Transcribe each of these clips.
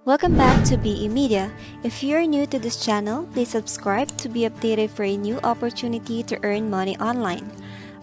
Welcome back to BE Media. If you're new to this channel, please subscribe to be updated for a new opportunity to earn money online.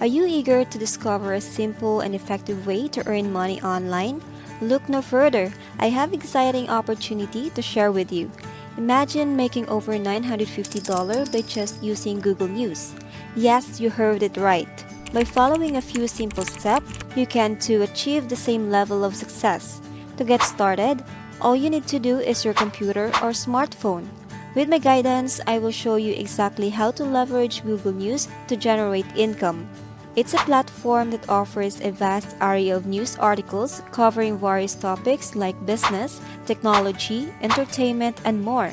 Are you eager to discover a simple and effective way to earn money online? Look no further. I have exciting opportunity to share with you. Imagine making over $950 by just using Google News. Yes, you heard it right. By following a few simple steps, you can too achieve the same level of success. To get started, all you need to do is your computer or smartphone. With my guidance, I will show you exactly how to leverage Google News to generate income. It's a platform that offers a vast array of news articles covering various topics like business, technology, entertainment, and more.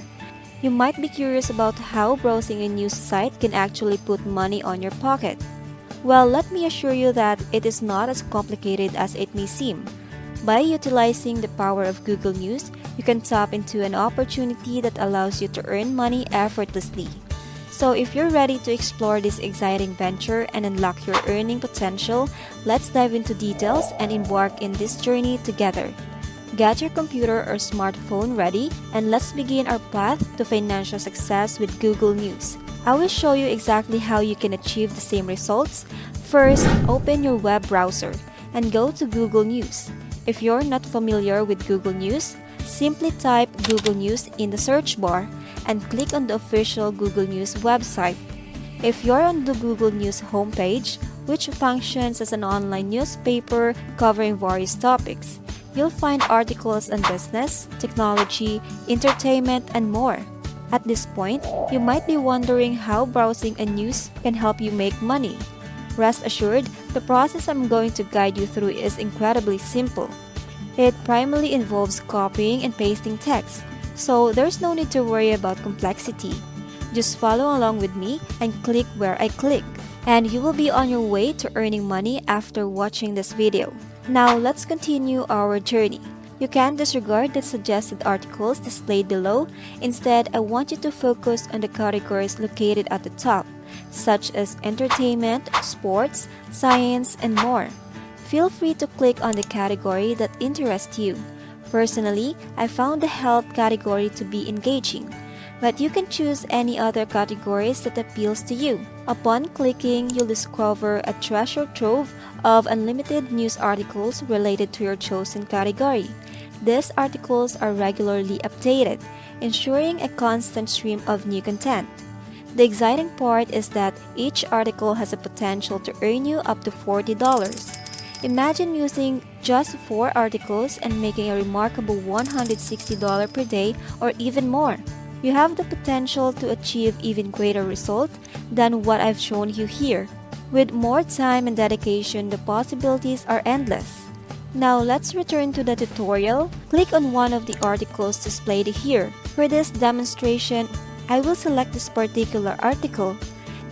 You might be curious about how browsing a news site can actually put money on your pocket. Well, let me assure you that it is not as complicated as it may seem. By utilizing the power of Google News, you can tap into an opportunity that allows you to earn money effortlessly. So if you're ready to explore this exciting venture and unlock your earning potential, let's dive into details and embark in this journey together. Get your computer or smartphone ready and let's begin our path to financial success with Google News. I will show you exactly how you can achieve the same results. First, open your web browser and go to Google News. If you're not familiar with Google News, simply type Google News in the search bar and click on the official Google News website. If you're on the Google News homepage, which functions as an online newspaper covering various topics, you'll find articles on business, technology, entertainment, and more. At this point, you might be wondering how browsing a news can help you make money. Rest assured, the process I'm going to guide you through is incredibly simple. It primarily involves copying and pasting text, so there's no need to worry about complexity. Just follow along with me and click where I click, and you will be on your way to earning money after watching this video. Now let's continue our journey. You can disregard the suggested articles displayed below. Instead, I want you to focus on the categories located at the top, such as entertainment, sports, science, and more. Feel free to click on the category that interests you. Personally, I found the health category to be engaging, but you can choose any other categories that appeals to you. Upon clicking, you'll discover a treasure trove of unlimited news articles related to your chosen category. These articles are regularly updated, ensuring a constant stream of new content. The exciting part is that each article has a potential to earn you up to $40. Imagine using just 4 articles and making a remarkable $160 per day or even more. You have the potential to achieve even greater results than what I've shown you here. With more time and dedication, the possibilities are endless. Now let's return to the tutorial. Click on one of the articles displayed here. For this demonstration, I will select this particular article.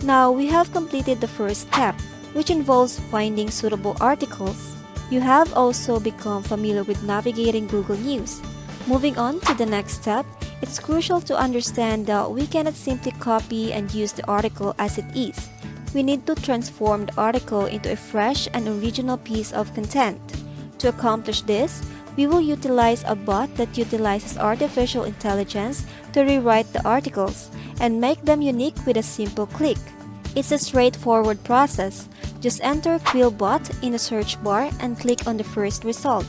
Now we have completed the first step, which involves finding suitable articles. You have also become familiar with navigating Google News. Moving on to the next step, it's crucial to understand that we cannot simply copy and use the article as it is. We need to transform the article into a fresh and original piece of content. To accomplish this, we will utilize a bot that utilizes artificial intelligence to rewrite the articles and make them unique with a simple click. It's a straightforward process. Just enter Quillbot in the search bar and click on the first result.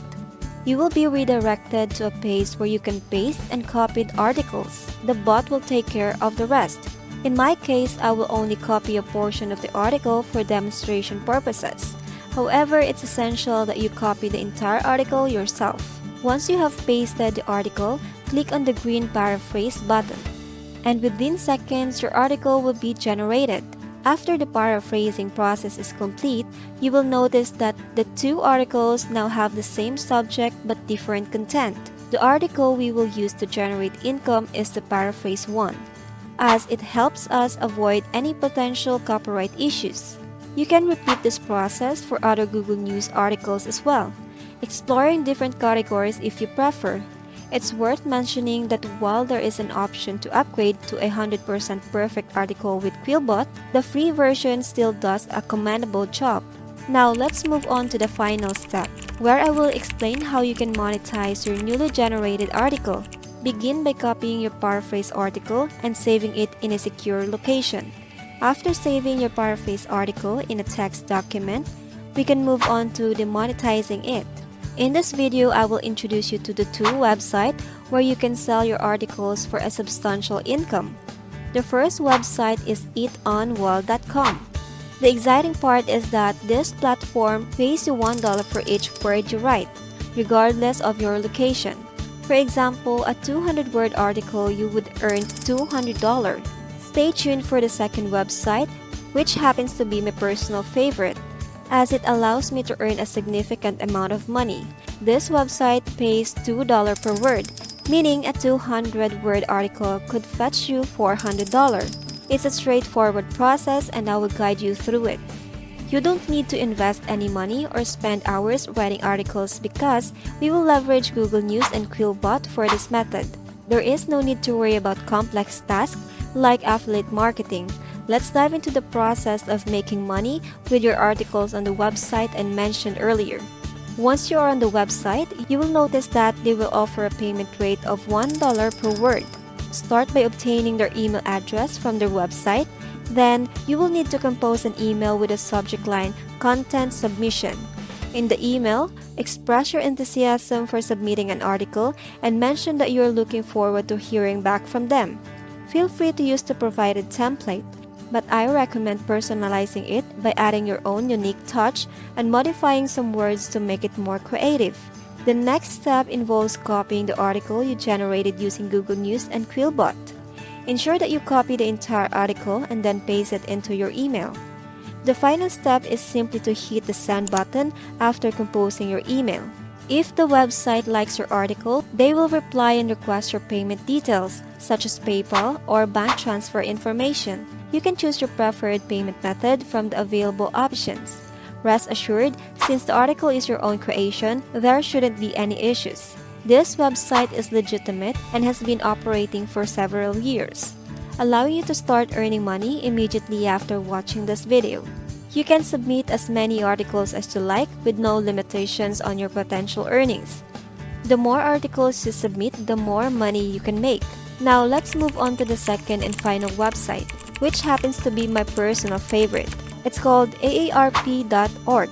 You will be redirected to a page where you can paste and copy the articles. The bot will take care of the rest. In my case, I will only copy a portion of the article for demonstration purposes. However, it's essential that you copy the entire article yourself. Once you have pasted the article, click on the green paraphrase button, and within seconds, your article will be generated. After the paraphrasing process is complete, you will notice that the 2 articles now have the same subject but different content. The article we will use to generate income is the paraphrase one, as it helps us avoid any potential copyright issues. You can repeat this process for other Google News articles as well, exploring different categories if you prefer. It's worth mentioning that while there is an option to upgrade to a 100% perfect article with Quillbot, the free version still does a commendable job. Now let's move on to the final step, where I will explain how you can monetize your newly generated article. Begin by copying your paraphrase article and saving it in a secure location. After saving your paraphrase article in a text document, we can move on to demonetizing it. In this video, I will introduce you to the two websites where you can sell your articles for a substantial income. The first website is eatonwall.com. The exciting part is that this platform pays you $1 for each word you write, regardless of your location. For example, a 200-word article you would earn $200. Stay tuned for the second website, which happens to be my personal favorite, as it allows me to earn a significant amount of money. This website pays $2 per word, meaning a 200-word article could fetch you $400. It's a straightforward process and I will guide you through it. You don't need to invest any money or spend hours writing articles because we will leverage Google News and Quillbot for this method. There is no need to worry about complex tasks like affiliate marketing. Let's dive into the process of making money with your articles on the website I mentioned earlier. Once you are on the website, you will notice that they will offer a payment rate of $1 per word. Start by obtaining their email address from their website. Then, you will need to compose an email with a subject line, Content Submission. In the email, express your enthusiasm for submitting an article and mention that you are looking forward to hearing back from them. Feel free to use the provided template, but I recommend personalizing it by adding your own unique touch and modifying some words to make it more creative. The next step involves copying the article you generated using Google News and Quillbot. Ensure that you copy the entire article and then paste it into your email. The final step is simply to hit the send button after composing your email. If the website likes your article, they will reply and request your payment details, such as PayPal or bank transfer information. You can choose your preferred payment method from the available options. Rest assured, since the article is your own creation, there shouldn't be any issues. This website is legitimate and has been operating for several years, allowing you to start earning money immediately after watching this video. You can submit as many articles as you like with no limitations on your potential earnings. The more articles you submit, the more money you can make. Now let's move on to the second and final website, which happens to be my personal favorite. It's called aarp.org.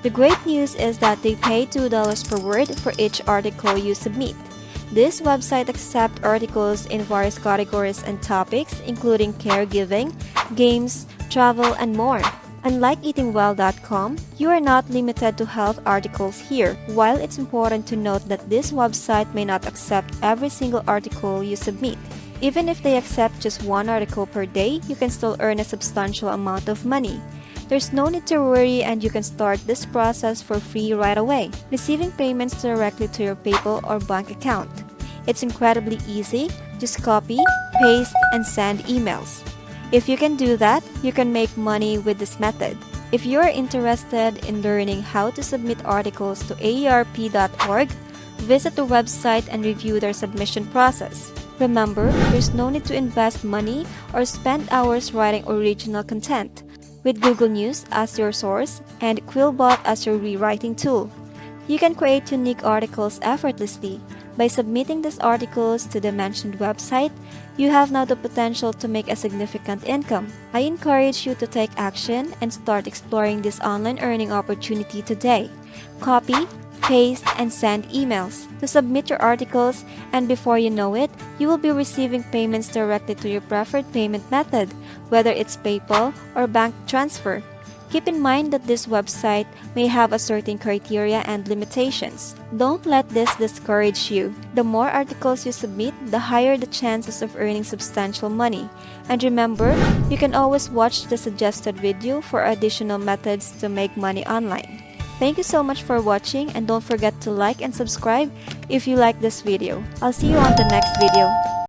The great news is that they pay $2 per word for each article you submit. This website accepts articles in various categories and topics, including caregiving, games, travel, and more. Unlike eatingwell.com, you are not limited to health articles here. While it's important to note that this website may not accept every single article you submit. Even if they accept just one article per day, you can still earn a substantial amount of money. There's no need to worry and you can start this process for free right away, receiving payments directly to your PayPal or bank account. It's incredibly easy. Just copy, paste, and send emails. If you can do that, you can make money with this method. If you are interested in learning how to submit articles to aarp.org, visit the website and review their submission process. Remember, there's no need to invest money or spend hours writing original content. With Google News as your source and Quillbot as your rewriting tool, you can create unique articles effortlessly. By submitting these articles to the mentioned website, you have now the potential to make a significant income. I encourage you to take action and start exploring this online earning opportunity today. Copy, paste, and send emails to submit your articles, and before you know it, you will be receiving payments directly to your preferred payment method, whether it's PayPal or bank transfer. Keep in mind that this website may have a certain criteria and limitations. Don't let this discourage you. The more articles you submit, the higher the chances of earning substantial money. And remember, you can always watch the suggested video for additional methods to make money online. Thank you so much for watching, and don't forget to like and subscribe if you like this video. I'll see you on the next video.